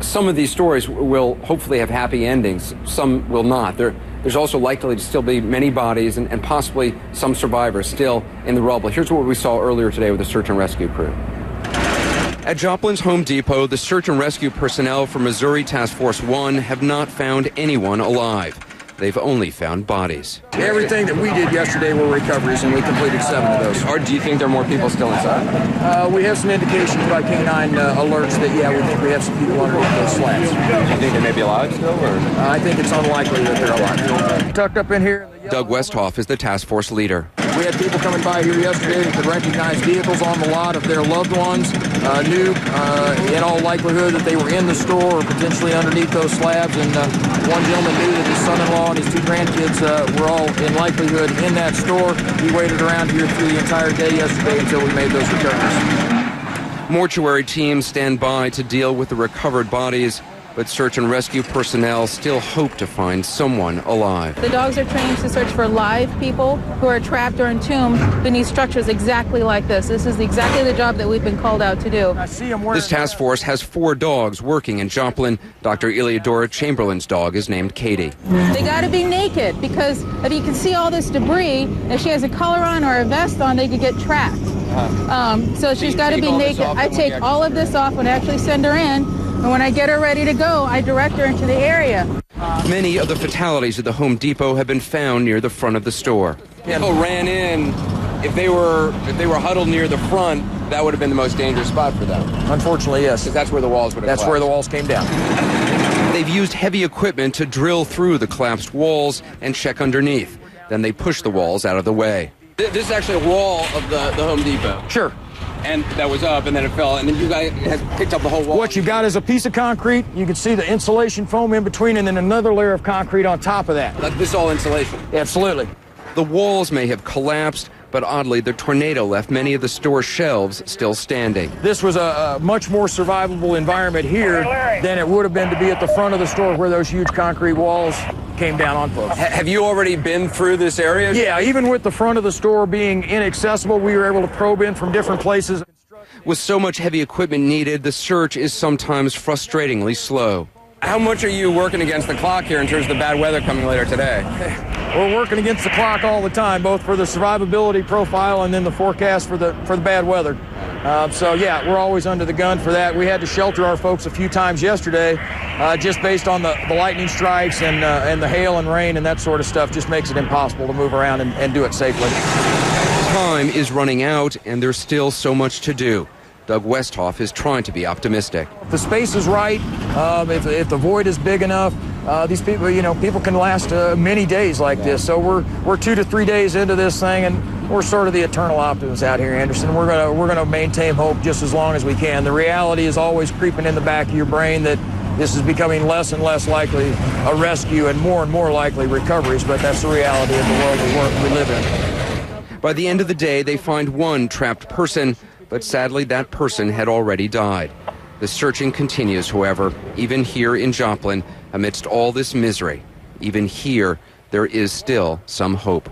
Some of these stories will hopefully have happy endings. Some will not. There's also likely to still be many bodies and possibly some survivors still in the rubble. Here's what we saw earlier today with the search and rescue crew. At Joplin's Home Depot, the search and rescue personnel from Missouri Task Force 1 have not found anyone alive. They've only found bodies. Everything that we did yesterday were recoveries, and we completed 7 of those. Or do you think there are more people still inside? We have some indications by canine alerts that, we think we have some people underneath those slats. Do you think they may be alive still? Or? I think it's unlikely that they're alive. Tucked up in here. Doug Westhoff is the task force leader. We had people coming by here yesterday that could recognize vehicles on the lot of their loved ones, knew in all likelihood that they were in the store or potentially underneath those slabs, and one gentleman knew that his son-in-law and his 2 grandkids were all in likelihood in that store. He waited around here through the entire day yesterday until we made those recoveries. Mortuary teams stand by to deal with the recovered bodies, but search and rescue personnel still hope to find someone alive. The dogs are trained to search for live people who are trapped or entombed beneath structures exactly like this. This is exactly the job that we've been called out to do. This task force has 4 dogs working in Joplin. Dr. Eliodora Chamberlain's dog is named Katie. They got to be naked because if you can see all this debris, if she has a collar on or a vest on, they could get trapped. So she's got to be naked. I take all of this off when I actually send her in. And when I get her ready to go, I direct her into the area. Many of the fatalities at the Home Depot have been found near the front of the store. People ran in. If they were huddled near the front, that would have been the most dangerous spot for them. Unfortunately, yes. Because that's where the walls would have That's where the walls came down. They've used heavy equipment to drill through the collapsed walls and check underneath. Then they push the walls out of the way. This is actually a wall of the Home Depot. Sure. And that was up, and then it fell, and then you guys have picked up the whole wall. What you've got is a piece of concrete. You can see the insulation foam in between, and then another layer of concrete on top of that. This is all insulation? Absolutely. The walls may have collapsed, but oddly, the tornado left many of the store shelves still standing. This was a much more survivable environment here than it would have been to be at the front of the store where those huge concrete walls came down on folks. Have you already been through this area? Yeah, even with the front of the store being inaccessible, we were able to probe in from different places. With so much heavy equipment needed, the search is sometimes frustratingly slow. How much are you working against the clock here in terms of the bad weather coming later today? We're working against the clock all the time, both for the survivability profile and then the forecast for the bad weather. We're always under the gun for that. We had to shelter our folks a few times yesterday, just based on the lightning strikes and the hail and rain and that sort of stuff. Just makes it impossible to move around and do it safely. Time is running out, and there's still so much to do. Doug Westhoff is trying to be optimistic. If the space is right, if the void is big enough, these people, people can last many days like this. So we're 2 to 3 days into this thing, and we're sort of the eternal optimists out here, Anderson. We're gonna maintain hope just as long as we can. The reality is always creeping in the back of your brain that this is becoming less and less likely a rescue and more likely recoveries, but that's the reality of the world we live in. By the end of the day, they find one trapped person, but sadly that person had already died. The searching continues, however, even here in Joplin, amidst all this misery. Even here, there is still some hope.